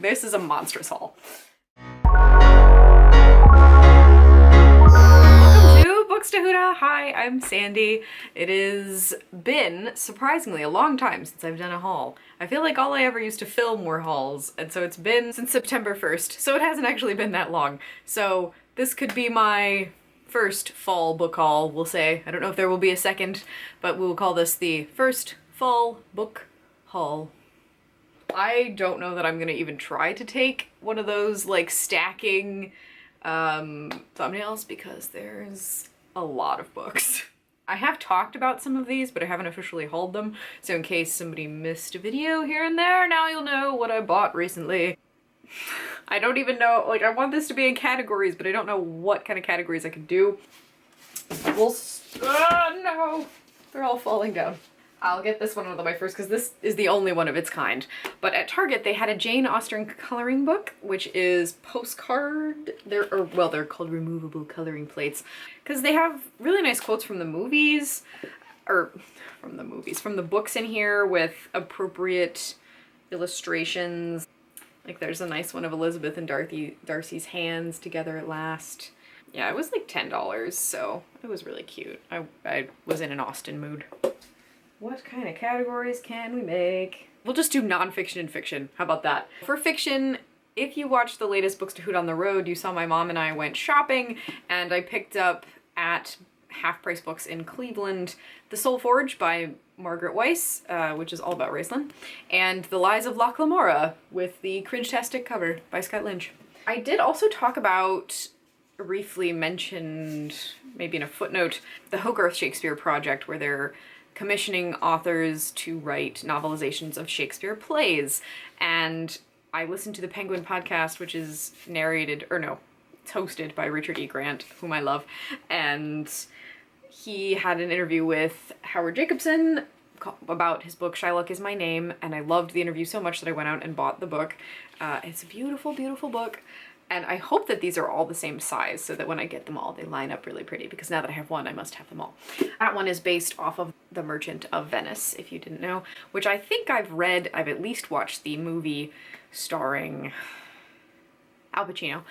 This is a monstrous haul. Bookstahooda! Hi, I'm Sandy. It has been, surprisingly, a long time since I've done a haul. I feel like all I ever used to film were hauls, and so it's been since September 1st, so it hasn't actually been that long. So this could be my first fall book haul, we'll say. I don't know if there will be a second, but we'll call this the first fall book haul. I don't know that I'm gonna even try to take one of those, like, stacking thumbnails because there's a lot of books. I have talked about some of these, but I haven't officially hauled them, so in case somebody missed a video here and there, now you'll know what I bought recently. I don't even know, like, I want this to be in categories, but I don't know what kind of categories I could do. No! They're all falling down. I'll get this one out of the way first because this is the only one of its kind. But at Target they had a Jane Austen coloring book, which is postcard. They're called removable coloring plates because they have really nice quotes from the movies, from the books in here with appropriate illustrations. Like there's a nice one of Elizabeth and Darcy's hands together at last. Yeah, it was like $10, so it was really cute. I was in an Austen mood. What kind of categories can we make? We'll just do nonfiction and fiction. How about that? For fiction, if you watched the latest Bookstahooda on the road, you saw my mom and I went shopping, and I picked up at Half Price Books in Cleveland The Soul Forge by Margaret Weiss, which is all about Raistlin, and The Lies of Loch Lamora with the cringe-tastic cover by Scott Lynch. I did also talk about, briefly mentioned, maybe in a footnote, the Hogarth Shakespeare Project, where they're commissioning authors to write novelizations of Shakespeare plays. And I listened to the Penguin podcast, which is narrated, it's hosted by Richard E. Grant, whom I love. And he had an interview with Howard Jacobson about his book, Shylock is My Name. And I loved the interview so much that I went out and bought the book. It's a beautiful, beautiful book. And I hope that these are all the same size so that when I get them all, they line up really pretty, because now that I have one, I must have them all. That one is based off of The Merchant of Venice, if you didn't know, which I think I've read. I've at least watched the movie starring Al Pacino,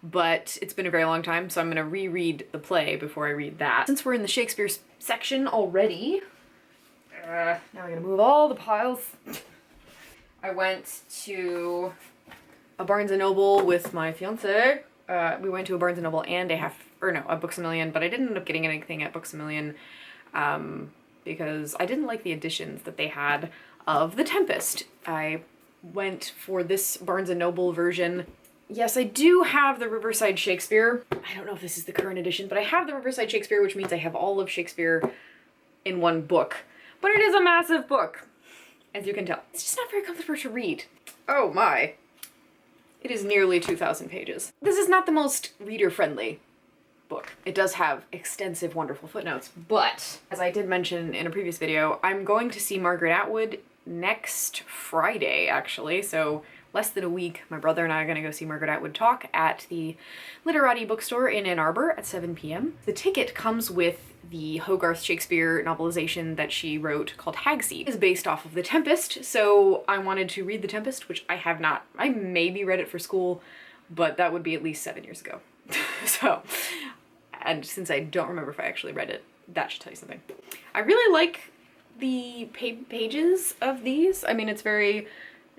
but it's been a very long time, so I'm gonna reread the play before I read that. Since we're in the Shakespeare section already, now I'm gonna move all the piles. I went to a Barnes & Noble with my fiance. We went to a Barnes & Noble and a Books A Million, but I didn't end up getting anything at Books A Million because I didn't like the editions that they had of The Tempest. I went for this Barnes & Noble version. Yes, I do have the Riverside Shakespeare. I don't know if this is the current edition, but I have the Riverside Shakespeare, which means I have all of Shakespeare in one book. But it is a massive book, as you can tell. It's just not very comfortable to read. Oh my. It is nearly 2,000 pages. This is not the most reader-friendly book. It does have extensive, wonderful footnotes, but as I did mention in a previous video, I'm going to see Margaret Atwood next Friday, actually, so less than a week. My brother and I are gonna go see Margaret Atwood talk at the Literati bookstore in Ann Arbor at 7 p.m. The ticket comes with the Hogarth Shakespeare novelization that she wrote called Hagseed. It is based off of The Tempest, so I wanted to read The Tempest, which I have not. I maybe read it for school, but that would be at least 7 years ago. So, and since I don't remember if I actually read it, that should tell you something. I really like the pages of these. I mean,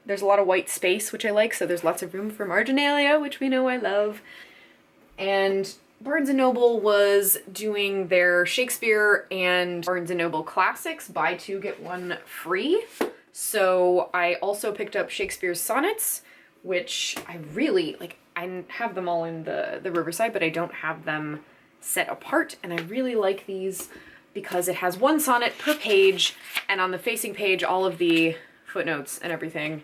there's a lot of white space, which I like, so there's lots of room for marginalia, which we know I love. And Barnes & Noble was doing their Shakespeare and Barnes & Noble Classics, buy two, get one free. So I also picked up Shakespeare's Sonnets, which I really, like, I have them all in the Riverside, but I don't have them set apart, and I really like these because it has one sonnet per page, and on the facing page, all of the footnotes and everything.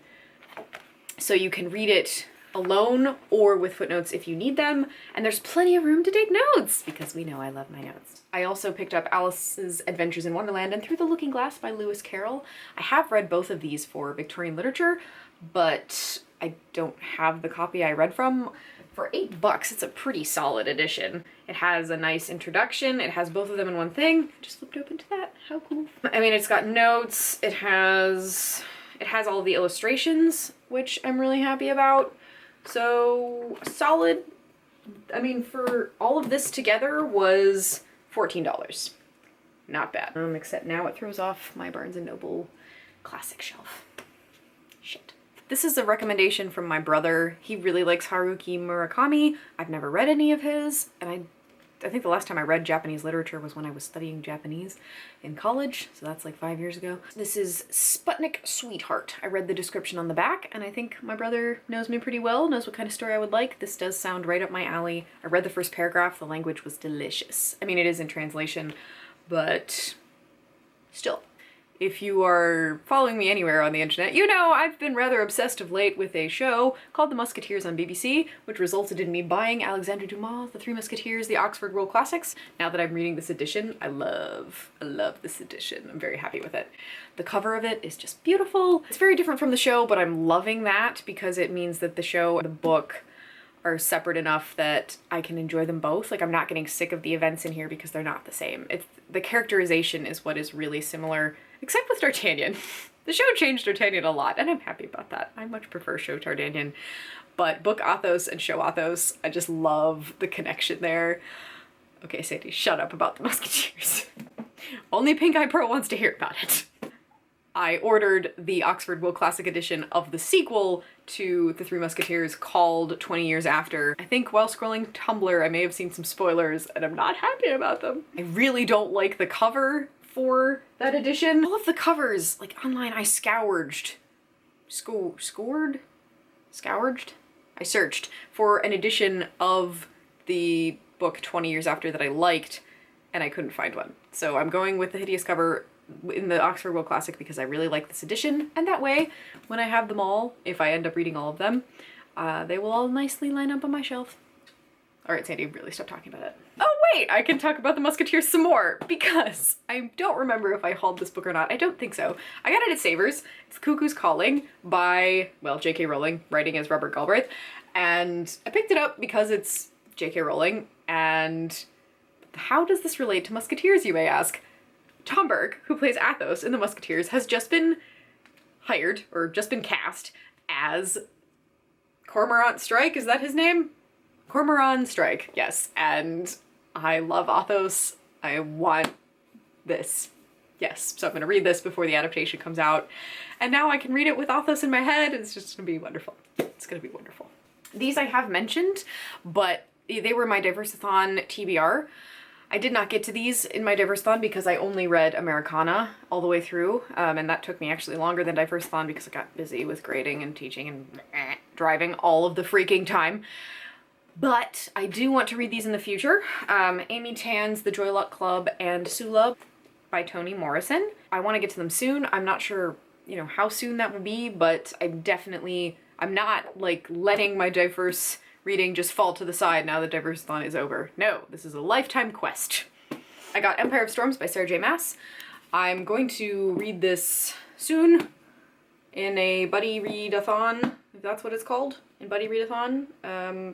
So you can read it alone or with footnotes if you need them, and there's plenty of room to take notes because we know I love my notes. I also picked up Alice's Adventures in Wonderland and Through the Looking Glass by Lewis Carroll. I have read both of these for Victorian literature, but I don't have the copy I read from. For $8, it's a pretty solid edition. It has a nice introduction. It has both of them in one thing. Just flipped open to that. How cool. I mean, it's got notes. It has all of the illustrations which I'm really happy about. So solid, I mean, for all of this together was $14. Not bad. Except now it throws off my Barnes & Noble classic shelf. Shit. This is a recommendation from my brother. He really likes Haruki Murakami. I've never read any of his, and I think the last time I read Japanese literature was when I was studying Japanese in college, so that's like 5 years ago. This is Sputnik Sweetheart. I read the description on the back, and I think my brother knows me pretty well, knows what kind of story I would like. This does sound right up my alley. I read the first paragraph. The language was delicious. I mean, it is in translation, but still. If you are following me anywhere on the internet, you know I've been rather obsessed of late with a show called The Musketeers on BBC, which resulted in me buying Alexandre Dumas' The Three Musketeers, the Oxford World Classics. Now that I'm reading this edition, I love this edition. I'm very happy with it. The cover of it is just beautiful. It's very different from the show, but I'm loving that because it means that the show and the book are separate enough that I can enjoy them both. Like, I'm not getting sick of the events in here because they're not the same. The characterization is what is really similar, except with D'Artagnan. The show changed D'Artagnan a lot, and I'm happy about that. I much prefer show D'Artagnan, but book Athos and show Athos, I just love the connection there. Okay, Sadie, shut up about the Musketeers. Only Pink Eye Pearl wants to hear about it. I ordered the Oxford World Classic edition of the sequel to The Three Musketeers called 20 Years After. I think while scrolling Tumblr, I may have seen some spoilers, and I'm not happy about them. I really don't like the cover for that edition. All of the covers, like online, I scourged. I searched for an edition of the book 20 Years After that I liked, and I couldn't find one. So I'm going with the hideous cover in the Oxford World Classic because I really like this edition, and that way, when I have them all, if I end up reading all of them, they will all nicely line up on my shelf. Alright, Sandy, really stop talking about it. Oh wait, I can talk about the Musketeers some more, because I don't remember if I hauled this book or not. I don't think so. I got it at Savers. It's Cuckoo's Calling by, well, J.K. Rowling, writing as Robert Galbraith, and I picked it up because it's J.K. Rowling, and how does this relate to Musketeers, you may ask? Tom Burke, who plays Athos in The Musketeers, has just been hired, or just been cast, as Cormorant Strike, is that his name? Cormoran Strike, yes, and I love Athos. I want this. Yes, so I'm gonna read this before the adaptation comes out, and now I can read it with Athos in my head. It's just gonna be wonderful. It's gonna be wonderful. These I have mentioned, but they were my Diversathon TBR. I did not get to these in my Diversathon because I only read Americana all the way through, and that took me actually longer than Diversathon because I got busy with grading and teaching and driving all of the freaking time. But I do want to read these in the future. Amy Tan's The Joy Luck Club and Sula by Toni Morrison. I want to get to them soon. I'm not sure, you know, how soon that will be, but I'm not like letting my diverse reading just fall to the side now that Diversathon is over. No, this is a lifetime quest. I got Empire of Storms by Sarah J. Maas. I'm going to read this soon in a buddy readathon, if that's what it's called, in buddy readathon,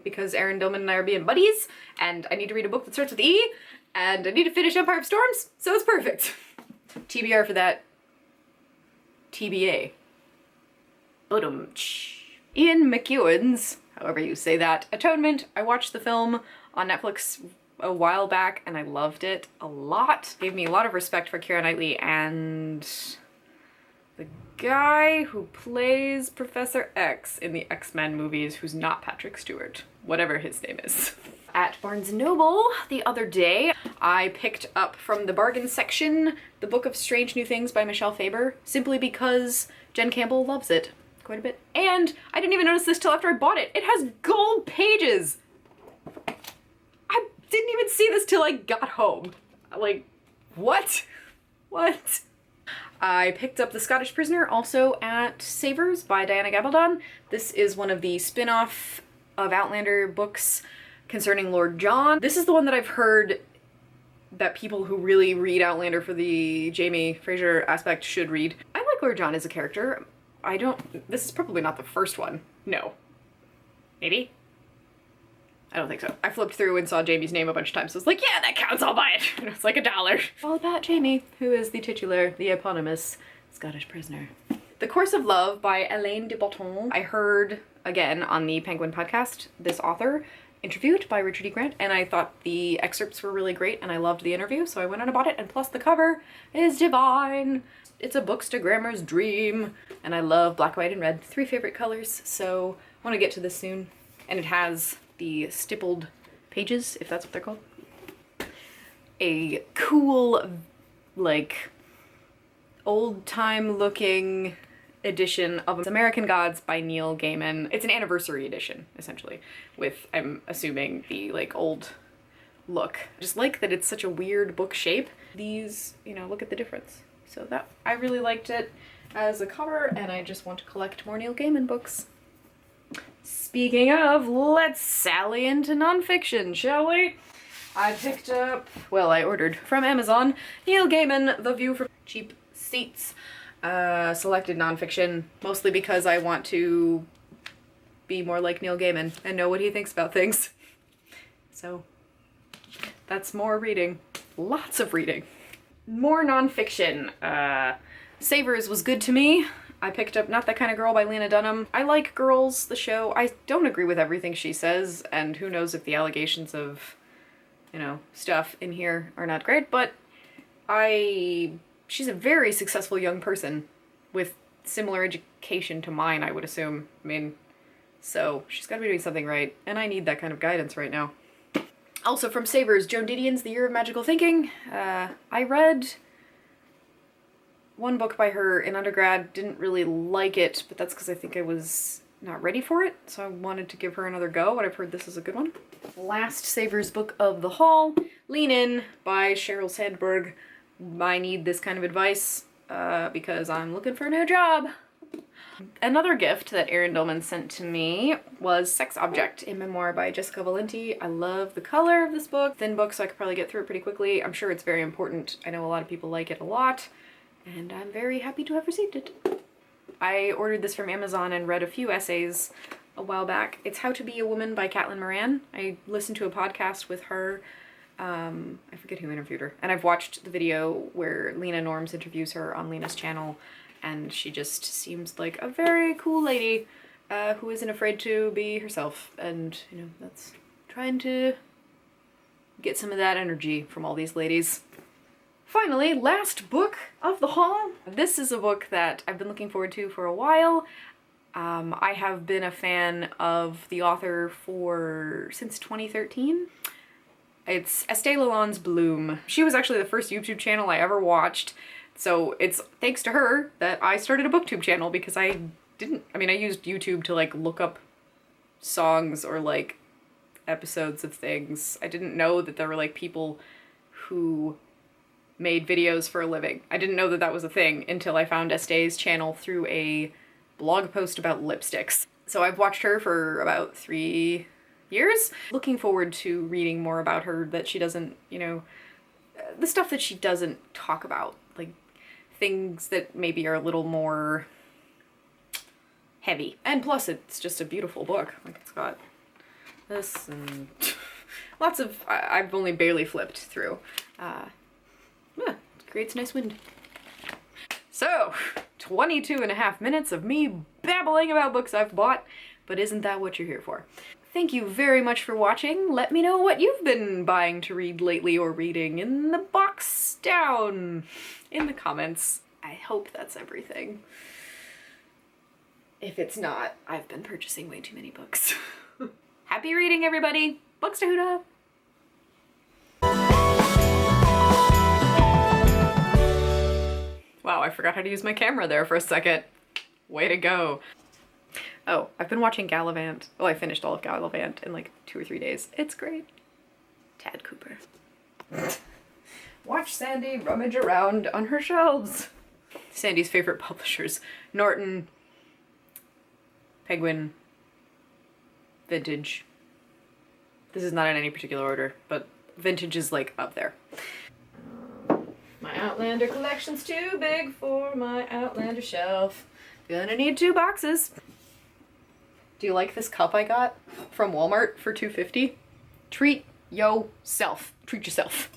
because Erin Dillman and I are being buddies, and I need to read a book that starts with E, and I need to finish Empire of Storms, so it's perfect. TBR for that. TBA. Ian McEwan's, however you say that, Atonement. I watched the film on Netflix a while back, and I loved it a lot. Gave me a lot of respect for Keira Knightley and the guy who plays Professor X in the X-Men movies, who's not Patrick Stewart, whatever his name is. At Barnes & Noble the other day, I picked up from the bargain section the Book of Strange New Things by Michelle Faber, simply because Jen Campbell loves it quite a bit. And I didn't even notice this till after I bought it. It has gold pages! I didn't even see this till I got home. Like, what? What? I picked up The Scottish Prisoner, also at Savers by Diana Gabaldon. This is one of the spin-off of Outlander books concerning Lord John. This is the one that I've heard that people who really read Outlander for the Jamie Fraser aspect should read. I like Lord John as a character. This is probably not the first one. No. Maybe? I don't think so. I flipped through and saw Jamie's name a bunch of times, so I was like, yeah, that counts, I'll buy it. And it's like $1. All about Jamie, who is the titular, the eponymous Scottish prisoner. The Course of Love by Elaine de Botton. I heard, again, on the Penguin podcast, this author interviewed by Richard E. Grant, and I thought the excerpts were really great, and I loved the interview, so I went and bought it, and plus the cover is divine. It's a bookstagrammer's dream, and I love black, white, and red, 3 favorite colors, so I want to get to this soon. And it has the stippled pages, if that's what they're called. A cool, like, old-time looking edition of American Gods by Neil Gaiman. It's an anniversary edition, essentially, with, I'm assuming, the, like, old look. I just like that it's such a weird book shape. These, you know, look at the difference. So that, I really liked it as a cover, and I just want to collect more Neil Gaiman books. Speaking of, let's sally into nonfiction, shall we? I picked up, well, I ordered from Amazon, Neil Gaiman, The View from Cheap Seats, selected nonfiction, mostly because I want to be more like Neil Gaiman and know what he thinks about things. So that's more reading. Lots of reading. More nonfiction. Savers was good to me. I picked up Not That Kind of Girl by Lena Dunham. I like Girls, the show. I don't agree with everything she says, and who knows if the allegations of, you know, stuff in here are not great, but she's a very successful young person with similar education to mine, I would assume. I mean, so she's gotta be doing something right, and I need that kind of guidance right now. Also from Savers, Joan Didion's The Year of Magical Thinking. I read one book by her in undergrad, didn't really like it, but that's because I think I was not ready for it, so I wanted to give her another go, and I've heard this is a good one. Last Savers book of the haul, Lean In by Sheryl Sandberg. I need this kind of advice because I'm looking for a new job. Another gift that Erin Dillman sent to me was Sex Object, a memoir by Jessica Valenti. I love the color of this book. Thin book, so I could probably get through it pretty quickly. I'm sure it's very important. I know a lot of people like it a lot, and I'm very happy to have received it. I ordered this from Amazon and read a few essays a while back. It's How to Be a Woman by Caitlin Moran. I listened to a podcast with her. I forget who interviewed her. And I've watched the video where Lena Norms interviews her on Lena's channel, and she just seems like a very cool lady who isn't afraid to be herself. And, you know, that's trying to get some of that energy from all these ladies. Finally, last book of the haul. This is a book that I've been looking forward to for a while. I have been a fan of the author since 2013. It's Estée Lalonde's Bloom. She was actually the first YouTube channel I ever watched, so it's thanks to her that I started a booktube channel, because I used YouTube to like look up songs or like episodes of things. I didn't know that there were like people who made videos for a living. I didn't know that that was a thing until I found Estée's channel through a blog post about lipsticks. So I've watched her for about 3 years. Looking forward to reading more about her that she doesn't, you know, the stuff that she doesn't talk about, like things that maybe are a little more heavy. And plus it's just a beautiful book. Like it's got this and lots of, I've only barely flipped through. Yeah, it creates nice wind. So, 22.5 minutes of me babbling about books I've bought, but isn't that what you're here for? Thank you very much for watching. Let me know what you've been buying to read lately or reading in the box down in the comments. I hope that's everything. If it's not, I've been purchasing way too many books. Happy reading, everybody! Bookstahooda! Wow, I forgot how to use my camera there for a second. Way to go. Oh, I've been watching Gallivant. Well, I finished all of Gallivant in like 2 or 3 days. It's great. Tad Cooper. Watch Sandy rummage around on her shelves. Sandy's favorite publishers: Norton, Penguin, Vintage. This is not in any particular order, but Vintage is like up there. My Outlander collection's too big for my Outlander shelf. Gonna need 2 boxes. Do you like this cup I got from Walmart for $2.50? Treat yourself. Treat yourself.